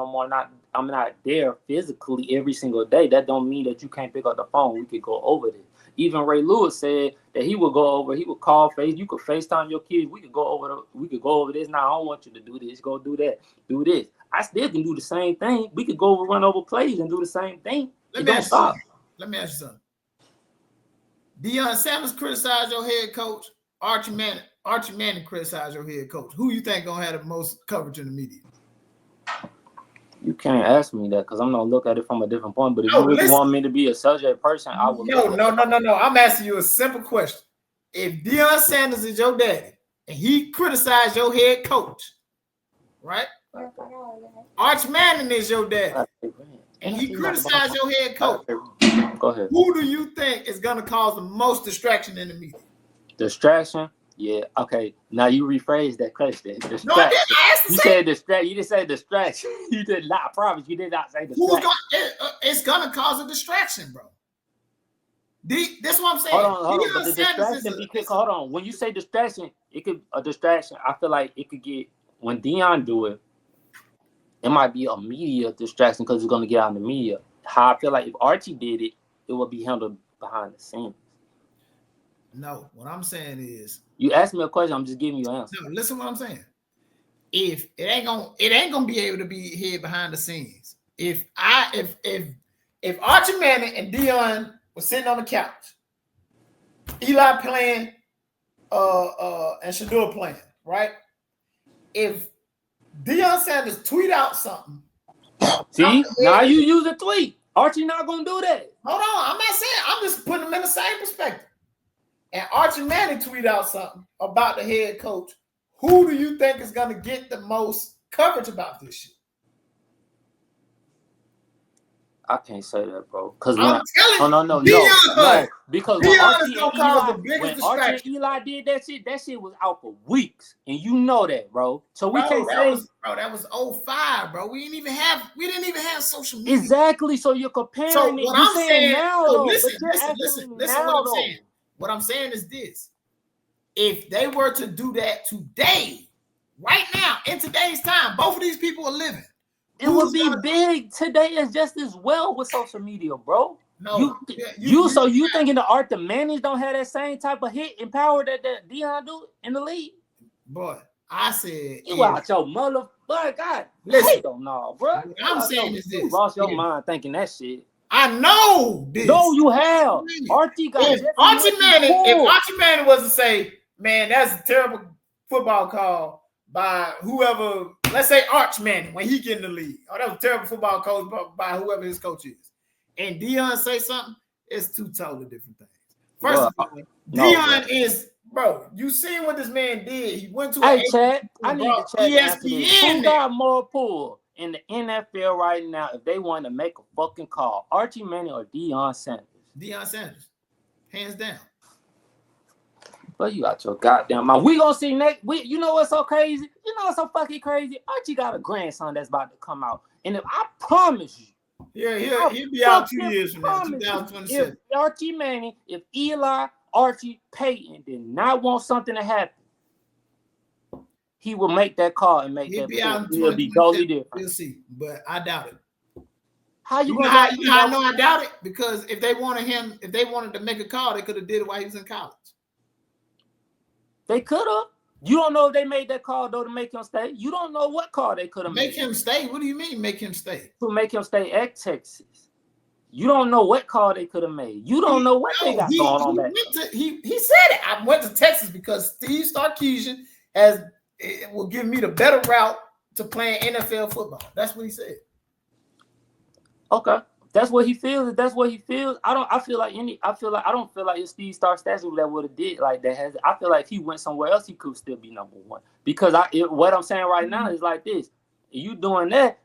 no more. I'm not there physically every single day. That don't mean that you can't pick up the phone. We could go over this. Even Ray Lewis said that he would go over. He would call face. You could FaceTime your kids. We could go over this. Now I don't want you to do this. Go do that. Do this. I still can do the same thing. We could go over, run over plays, and do the same thing. Let me ask you something. Deion Sanders criticized your head coach. Archie Manning criticized your head coach. Who you think gonna have the most coverage in the media? You can't ask me that because I'm gonna look at it from a different point. But if you really want me to be a subject person, I will. No. I'm asking you a simple question. If Deion Sanders is your daddy and he criticized your head coach, right? Archie Manning is your daddy and he criticized your head coach. Go ahead. Who do you think is gonna cause the most distraction in the media? Distraction? Yeah. Okay. Now you rephrase that question. Distraction. No, I didn't ask you said distraction. You didn't say distraction. You did not. I promise you did not say distraction. It's gonna cause a distraction, bro. That's what I'm saying. Hold on. But the distraction, hold on. When you say distraction, it could a distraction. I feel like it could get when Deion do it. It might be a media distraction because it's gonna get out in the media. How I feel like if Archie did it, it would be handled behind the scenes. No, what I'm saying is you asked me a question. I'm just giving you an answer. No, listen what I'm saying. If it ain't gonna be able to be here behind the scenes. If Archie Manning and Deion were sitting on the couch, Eli playing, and Shador playing, right? If Deion Sanders tweet out something, see, now you use a tweet. Archie not gonna do that. Hold on, I'm not saying. I'm just putting them in the same perspective. And Archie Manning tweet out something about the head coach. Who do you think is going to get the most coverage about this shit? I can't say that, bro. Because no. Because when Archie and Eli did that shit was out for weeks, and you know that, bro. So we can't say, that was 05, bro. We didn't even have social media. Exactly. So you're comparing. So it. What I'm saying now, though, listen. What I'm saying. What I'm saying is this: if they were to do that today, right now, in today's time, both of these people are living. It would be big today as just as well with social media, bro. No, you thinking the Mannings don't have that same type of hit and power that Deion do in the league? Boy, I said you out your mother. But God, listen, no, bro. What I'm saying is this: you lost your mind thinking that shit. I know this. No, you have. Archie got if Archie Manning was to say, man, that's a terrible football call by whoever, let's say Archie Manning, when he get in the league. Oh, that was a terrible football coach by whoever his coach is. And Deion say something, it's two totally different things. First of all, Deion is, bro, you seen what this man did. He went to Chad, I need to check ESPN. Who got more pull in the NFL right now if they want to make a fucking call? Archie Manning or Deion Sanders? Deion Sanders. Hands down. But you got your goddamn mind. We gonna see next week. You know what's so crazy? You know what's so fucking crazy? Archie got a grandson that's about to come out. And if I promise you, he'll be out 2 years from now, 2027. If Archie Manning, if Eli, Archie, Peyton did not want something to happen, he will make that call and make that call. It'll be totally different. We'll see, but I doubt it. How you know how I know I doubt it? Because if they wanted to make a call, they could have did it while he was in college. They could have. You don't know if they made that call though to make him stay. You don't know what call they could have made. Make him stay? What do you mean make him stay? To make him stay at Texas. You don't know what call they could have made. You don't know what they got going on back. He said it. I went to Texas because Steve Sarkisian will give me the better route to playing NFL football. That's what he said. Okay. That's what he feels. That's what he feels. I don't feel like it's Steve Sarkisian that would have did like that. I feel like if he went somewhere else, he could still be number one. Because what I'm saying right now is like this. You doing that?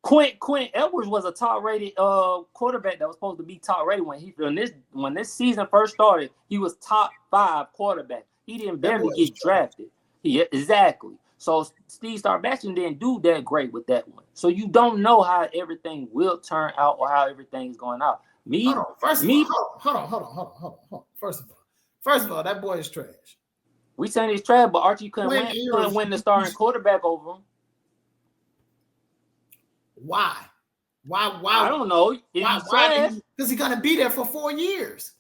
Quint Edwards was a top-rated quarterback that was supposed to be top-rated when this season first started. He was top 5 quarterback. He didn't barely get drafted. Exactly. So Steve Sarkisian didn't do that great with that one. So you don't know how everything will turn out or how everything's going out. First of all, that boy is trash. We saying he's trash, but Archie couldn't win the starting quarterback over him. Why? Why? I don't know. Because he's gonna be there for 4 years.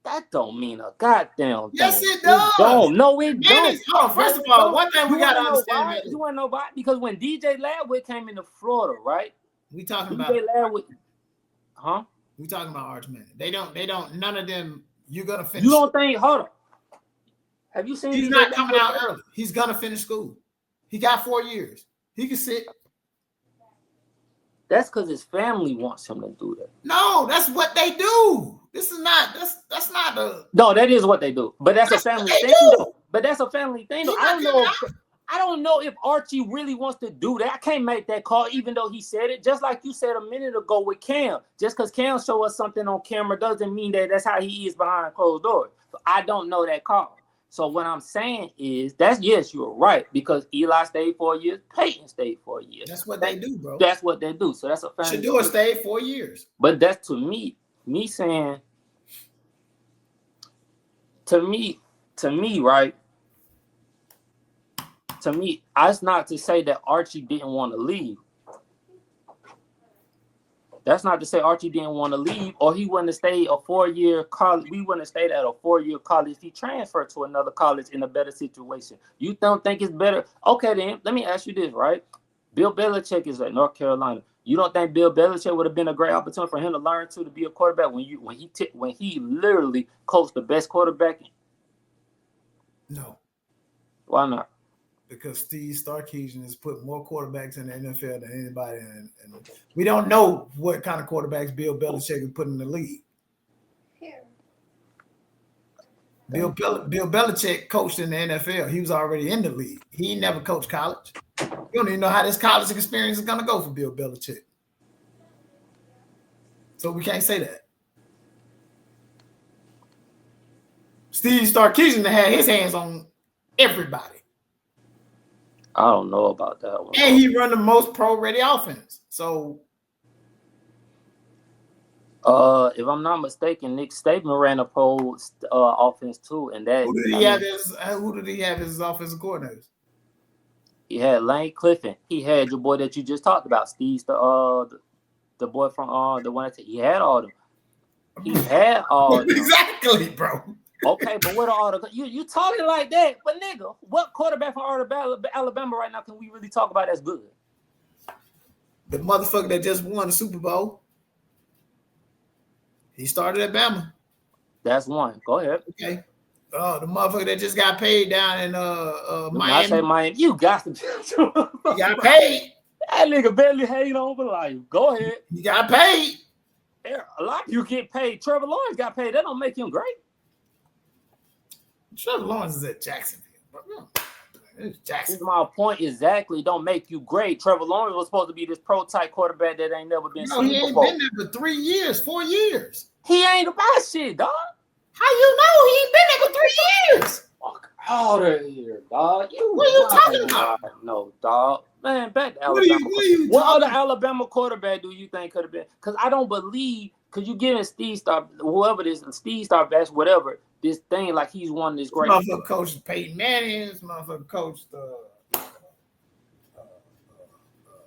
That don't mean a goddamn thing. Yes, it does. No, it don't. First of all, one thing we gotta understand. You wanna know why? Because when DJ Ladwood came into Florida, right? We talking about DJ Ladwood, huh? We talking about Arch Manning. They don't. None of them. You're gonna finish. You don't think? Hold on. Have you seen? He's not coming out early. He's gonna finish school. He got 4 years. He can sit. That's because his family wants him to do that. No, that's what they do. This is not. That's not a. No, that is what they do. But that's a family thing. Though. But that's a family thing. Though. I don't know if Archie really wants to do that. I can't make that call, even though he said it. Just like you said a minute ago with Cam. Just because Cam show us something on camera doesn't mean that that's how he is behind closed doors. So I don't know that call. So what I'm saying is yes, you're right, because Eli stayed 4 years, Peyton stayed 4 years. That's what they do, bro. That's what they do. So that's a family. Shador stayed 4 years. But that's to me saying, to me, right? To me, that's not to say that Archie didn't want to leave. That's not to say Archie didn't want to leave, or he wouldn't have stayed a 4-year college. We wouldn't have stayed at a 4-year college if he transferred to another college in a better situation. You don't think it's better? Okay, then let me ask you this, right? Bill Belichick is at North Carolina. You don't think Bill Belichick would have been a great opportunity for him to learn to be a quarterback when he literally coached the best quarterback? No. Why not? Because Steve Sarkisian has put more quarterbacks in the NFL than anybody, and we don't know what kind of quarterbacks Bill Belichick has put in the league. Here. Bill Belichick coached in the NFL. He was already in the league. He never coached college. You don't even know how this college experience is going to go for Bill Belichick. So we can't say that. Steve Sarkisian had his hands on everybody. I don't know about that one. And he run the most pro-ready offense. So, if I'm not mistaken, Nick Saban ran a pro offense too, and that. Who did he have as offensive coordinators? He had Lane Kiffin. He had your boy that you just talked about, Steve, the boy from the one that he had all them. He had all them. Exactly, bro. Okay, but what are all the you talking like that? But nigga, what quarterback from Alabama right now can we really talk about that's good? The motherfucker that just won the Super Bowl. He started at Bama. That's one. Go ahead. Okay. The motherfucker that just got paid down in Miami. I say Miami. You got to. He got paid. That nigga barely hate on for life. Go ahead. He got paid. A lot of you get paid. Trevor Lawrence got paid. That don't make him great. Trevor Lawrence is at Jacksonville. This is my point exactly. Don't make you great. Trevor Lawrence was supposed to be this pro-type quarterback that ain't never been seen he ain't before. been there for 3 years, 4 years. He ain't about shit, dog. How you know he ain't been there for 3 years? Fuck out of here, dog. What are you talking about? No, dog. Man, back to Alabama. What other Alabama quarterback do you think could have been? Because I don't believe, because you giving Steve Star, whoever this, Steve Star best, whatever, this thing like he's won this great. Motherfucker coached Peyton Manning. Motherfucker coached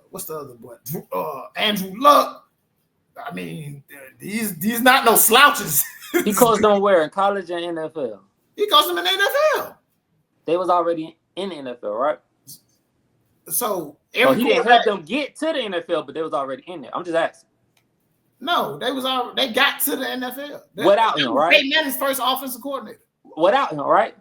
what's the other boy? Andrew Luck. I mean, these not no slouches. He coached them where? In college and NFL? He coached them in the NFL. They was already in the NFL, right? So he didn't help them get to the NFL, but they was already in there. I'm just asking. No, they got to the NFL. Without him, right? Peyton Manning's first offensive coordinator. Without him, right?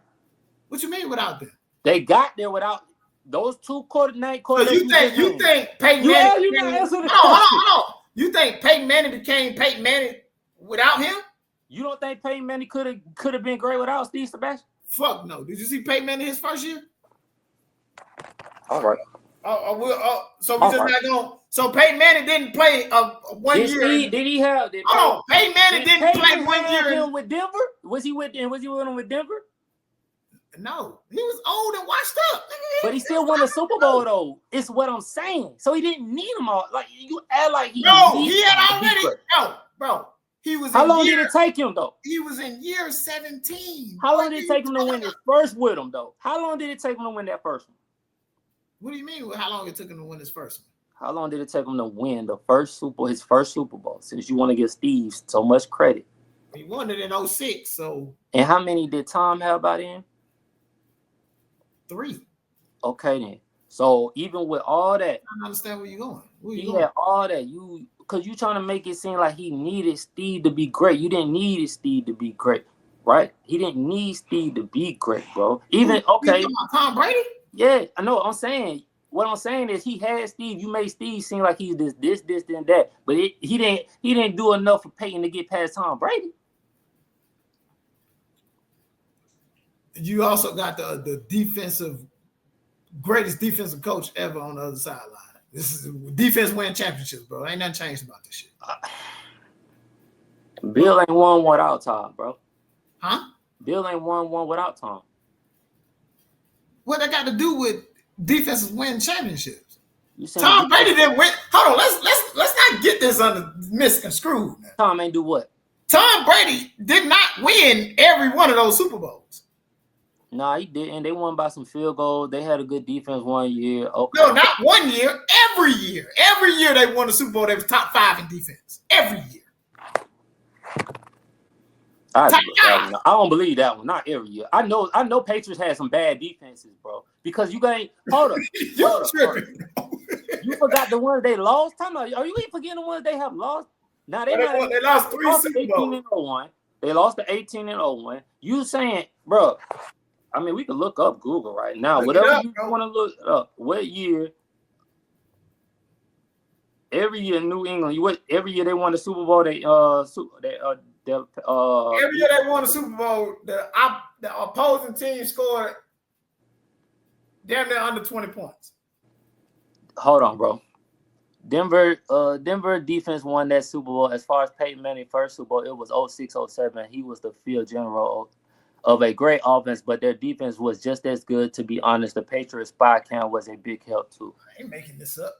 What you mean without them? They got there without those two coordinators. So you think Peyton Manning? Hold on. You think Peyton Manning became Peyton Manning without him? You don't think Peyton Manning could have been great without Steve Sarkisian? Fuck no. Did you see Peyton Manning his first year? All right. So we just not going. So Peyton Manning didn't play 1 year. Did he have? Peyton Manning didn't play 1 year. Him with Denver? Was he with him with Denver? No, he was old and washed up. But he still won a Super Bowl though. It's what I'm saying. So he didn't need them all. Like you act like he. No, he had already. Bro. He was. How long did it take him though? He was in year 17. How long did it take him to win his first with him though? How long did it take him to win that first one? What do you mean? How long it took him to win his first one? How long did it take him to win his first Super Bowl? Since you want to give Steve so much credit. He won it in 06, so. And how many did Tom have by then? 3. Okay, then. So even with all that, I don't understand where you're going. He had all that. Because you trying to make it seem like he needed Steve to be great. You didn't need Steve to be great, right? He didn't need Steve to be great, bro. Even okay. Tom Brady? Yeah, I know. What I'm saying is he had Steve. You made Steve seem like he's this, and that. But he didn't do enough for Peyton to get past Tom Brady. You also got the greatest defensive coach ever on the other sideline. This is defense win championships, bro. Ain't nothing changed about this shit. Bill ain't won without Tom, bro. Huh? Bill ain't won without Tom. What that got to do with defenses win championships? Tom Brady didn't win. Hold on, let's not get this under misconstrued. Tom ain't do what? Tom Brady did not win every one of those Super Bowls. Nah, he didn't. They won by some field goals. They had a good defense one year. Okay. No, not 1 year. Every year. Every year they won the Super Bowl, they was top 5 in defense. Every year. I don't believe that one. Not every year. I know Patriots had some bad defenses, bro. Because you ain't hold up. You tripping. You forgot the ones they lost? Are you even forgetting the ones they have lost? Now they lost 3 Super Bowls. They lost to 18 and 01. You saying, bro? I mean, we can look up Google right now. Whatever you want to look up. What year? Every year, New England. Every year they won the Super Bowl. Every year they won the Super Bowl. The opposing team scored damn near under 20 points. Hold on, bro. Denver defense won that Super Bowl. As far as Peyton Manning first Super Bowl, it was 06-07. He was the field general of a great offense, but their defense was just as good. To be honest, the Patriots spy cam was a big help too. I ain't making this up.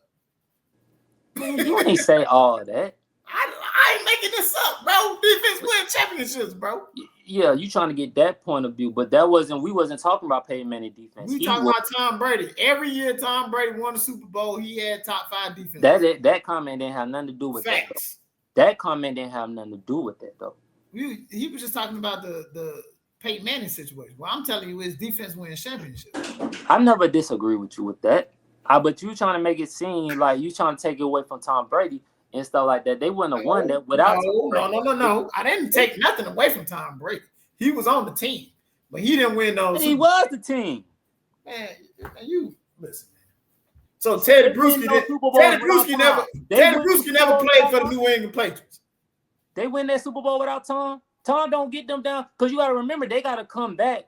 You ain't say all that. I ain't making this up, bro. Defense win championships, bro. Yeah, you trying to get that point of view, but we wasn't talking about Peyton Manning defense. We talking about Tom Brady. Every year Tom Brady won the Super Bowl, he had top 5 defense. That comment didn't have nothing to do with Facts. That comment didn't have nothing to do with that though. He was just talking about the Peyton Manning situation. Well, I'm telling you, his defense wins championships. I never disagree with you with that. But you trying to make it seem like you trying to take it away from Tom Brady and stuff like that. They wouldn't have won that without. No. I didn't take nothing away from Tom Brady. He was on the team, but he didn't win those. He was the team. Man, you listen. So Teddy Bruschi never played for the New England Patriots. They win that Super Bowl without Tom. Tom don't get them down because you got to remember they got to come back.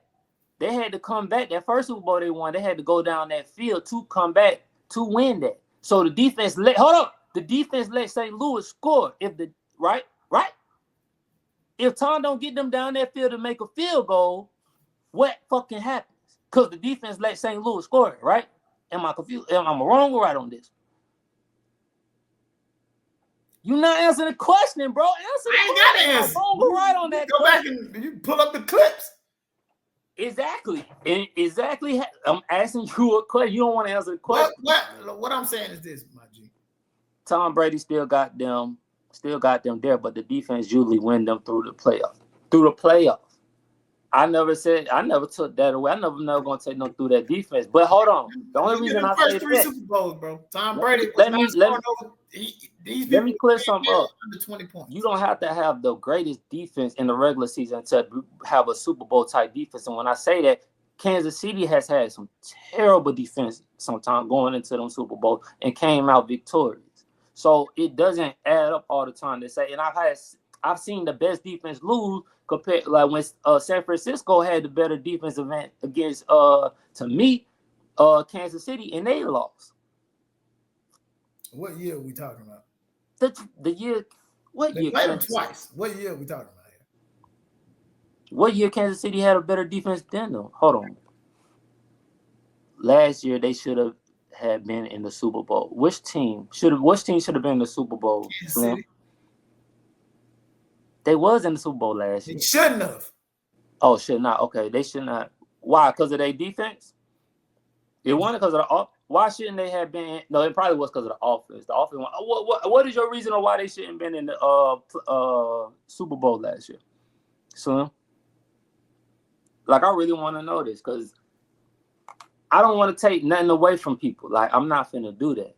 They had to come back. That first Super Bowl they won, they had to go down that field to come back to win that. So the defense let St. Louis score. Right. If Tom don't get them down that field to make a field goal, what fucking happens? Because the defense let St. Louis score it, right? Am I confused? Am I wrong or right on this? You not answering the question, bro. I ain't got to answer. Wrong or right on that. Go back and you pull up the clips. Exactly. I'm asking you a question. You don't want to answer the question. What I'm saying is this, my G. Tom Brady still got them there, but the defense usually win them through the playoffs. I never took that away. I never gonna take them through that defense. But hold on. The only reason I say that, Super Bowls, bro. Tom Brady. Let me clear something up. Under 20 points. You don't have to have the greatest defense in the regular season to have a Super Bowl type defense. And when I say that, Kansas City has had some terrible defense sometimes going into them Super Bowls and came out victorious. So it doesn't add up all the time to say. And I've seen the best defense lose compared like when San Francisco had the better defensive end against to me Kansas City and they lost. What year are we talking about? The year. What year? They played them twice. What year are we talking about here? What year Kansas City had a better defense than them? Hold on. Last year they should have had been in the Super Bowl. Which team should have been in the Super Bowl? Kansas City. They was in the Super Bowl last year. They shouldn't have. Oh, should not. Okay, they should not. Why? Because of their defense? It wasn't because of the Why shouldn't they have been? No, it probably was because of the offense. The offense. What is your reason on why they shouldn't have been in the Super Bowl last year? Slim? Like, I really want to know this because I don't want to take nothing away from people. Like, I'm not finna do that.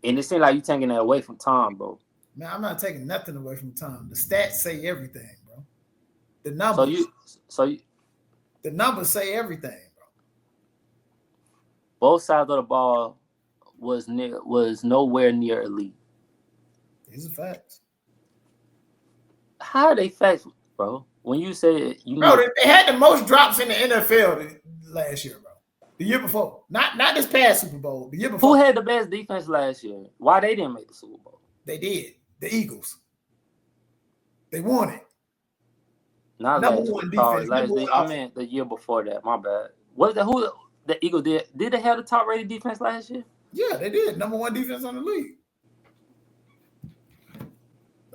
And it seems like you taking that away from Tom, bro. Man, I'm not taking nothing away from Tom. The stats say everything, bro. The numbers. The numbers say everything, bro. Both sides of the ball was nowhere near elite. These are facts. How are they facts, bro? When you say they had the most drops in the NFL last year, bro. The year before, not this past Super Bowl. The year before. Who had the best defense last year? Why they didn't make the Super Bowl? They did. The Eagles. They won it. Not number one defense. I mean the year before that. My bad. Who the Eagles did? Did they have the top rated defense last year? Yeah, they did. Number one defense on the league.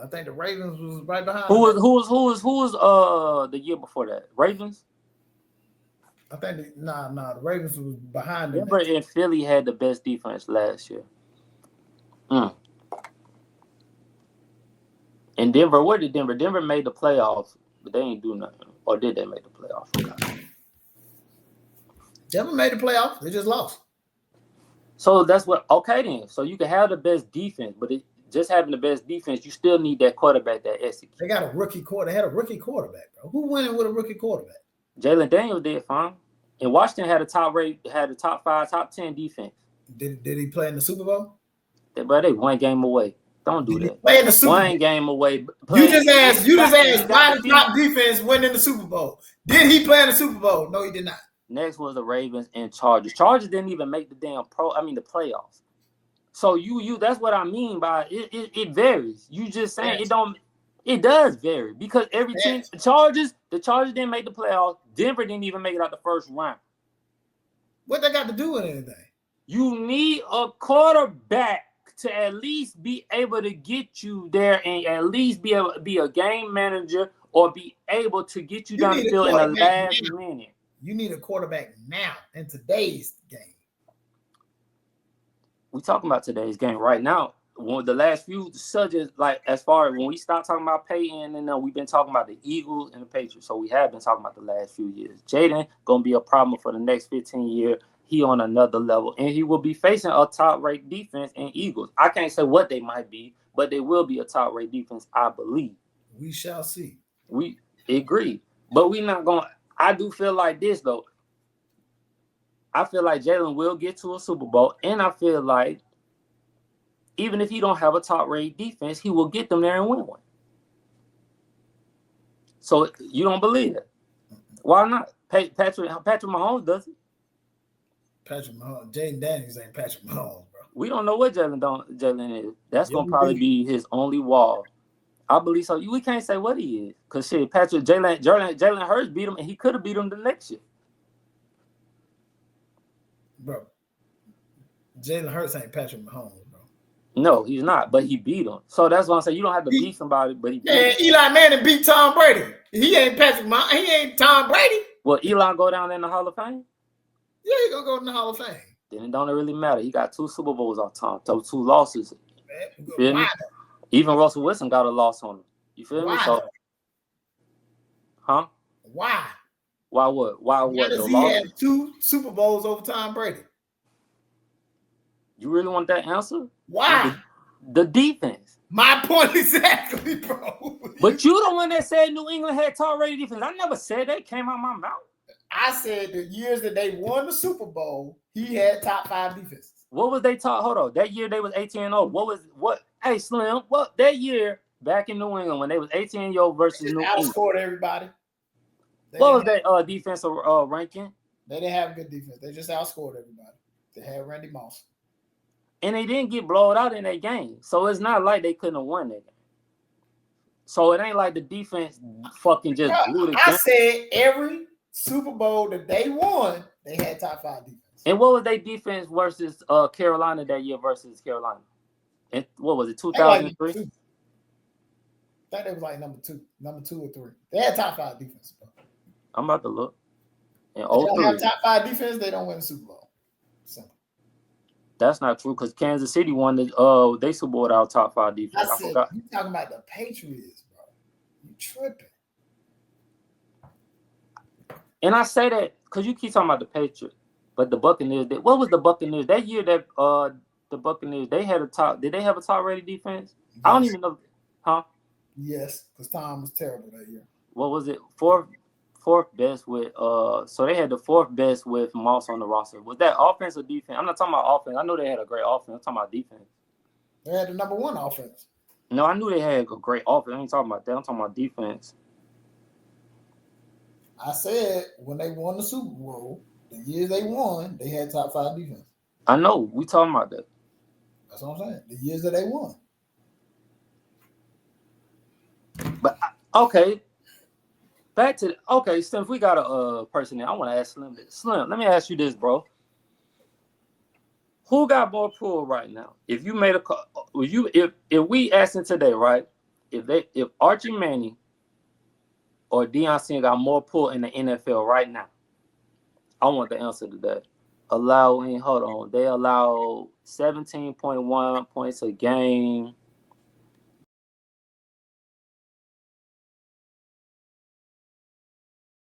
I think the Ravens was right behind. Who was the year before that? Ravens? I think the Ravens was behind them. Denver and Philly had the best defense last year. And Denver, where did Denver? Denver made the playoffs, but they ain't do nothing. Or did they make the playoffs? Denver made the playoffs. They just lost. So that's what. Okay, then. So you can have the best defense, but just having the best defense, you still need that quarterback that executes. They got a rookie quarterback. They had a rookie quarterback, bro. Who went with a rookie quarterback? Jalen Daniels did fine. And Washington had a top 5, top 10 defense. Did he play in the Super Bowl? They one game away. Don't do that. Play in the Super Bowl. One game away. You just asked why the top defense went in the Super Bowl. Did he play in the Super Bowl? No, he did not. Next was the Ravens and Chargers. Chargers didn't even make the the playoffs. So you that's what I mean by it varies. You just saying it does vary because every team the Chargers didn't make the playoffs. Denver didn't even make it out the first round. What they got to do with anything? You need a quarterback to at least be able to get you there and at least be able to be a game manager or be able to get you down the field in the last minute. You need a quarterback now in today's game. We talking about today's game right now. The last few subjects, like as far as when we start talking about Peyton, and we've been talking about the Eagles and the Patriots. So we have been talking about the last few years. Jaden gonna be a problem for the next 15 years. He on another level, and he will be facing a top-ranked defense in Eagles. I can't say what they might be, but they will be a top-ranked defense, I believe. We shall see. We agree, but we not going. I do feel like this though. I feel like Jalen will get to a Super Bowl, and I feel like even if he don't have a top-rated defense, he will get them there and win one. So you don't believe it? Why not? Patrick Mahomes does it. Patrick Mahomes, Jaden Daniels ain't Patrick Mahomes, bro. We don't know what Jalen is. That's gonna probably be his only wall. I believe so. We can't say what he is because Jalen Hurts beat him, and he could have beat him the next year. Bro, Jalen Hurts ain't Patrick Mahomes, bro. No, he's not, but he beat him. So that's why I'm saying you don't have to beat somebody, but he beat him. Eli Manning beat Tom Brady. He ain't Patrick Mahomes. He ain't Tom Brady. Will Eli go down in the Hall of Fame? Yeah, he gonna go in the Hall of Fame. Then it don't really matter. He got 2 Super Bowls on Tom, 2 losses. You feel me? Even Russell Wilson got a loss on him. You feel me? So, Why? Why what? Why what? Does he have 2 Super Bowls over Tom Brady? You really want that answer? Why? The defense. My point exactly, bro. But you the one that said New England had top-rated defense. I never said that. Came out my mouth. I said the years that they won the Super Bowl, he had top 5 defenses. What was they top? Hold on. That year they was 18-0. Hey, Slim, what that year back in New England when they was 18-0 versus New England? Outscored everybody. What was that defensive ranking? They didn't have good defense. They just outscored everybody. They had Randy Moss. And they didn't get blown out in that game. So it's not like they couldn't have won that game. So it ain't like the defense fucking just blew the game. I said every Super Bowl that they won, they had top 5 defense. And what was their defense versus Carolina that year versus Carolina? And what was it, 2003? I think they was like number two or 3. They had top 5 defense, bro. I'm about to look. And they don't have top 5 defense, they don't win the Super Bowl. Simple. That's not true because Kansas City won the they Super Bowl our top 5 defense. I I said, forgot. you talking about the Patriots, bro. You tripping. And I say that because you keep talking about the Patriots, but the Buccaneers. What was the Buccaneers that year? That the Buccaneers they had a top. Did they have a top rated defense? Yes. I don't even know. Huh? Yes, because Tom was terrible that year. What was it? Fourth best with So they had the 4th best with Moss on the roster. Was that offense or defense? I'm not talking about offense. I know they had a great offense. I'm talking about defense. They had the number 1 offense. No, I knew they had a great offense. I ain't talking about that. I'm talking about defense. I said when they won the Super Bowl, the years they won, they had top 5 defense. I know. We talking about that. That's what I'm saying. The years that they won. But okay. Back to since we got a person there, I want to ask Slim this. Slim, let me ask you this, bro. Who got more pull right now? If you made a call, if we asking today, right? If Archie Manning or Deion Sanders got more pull in the NFL right now, I want the answer to that. Hold on. They allow 17.1 points a game.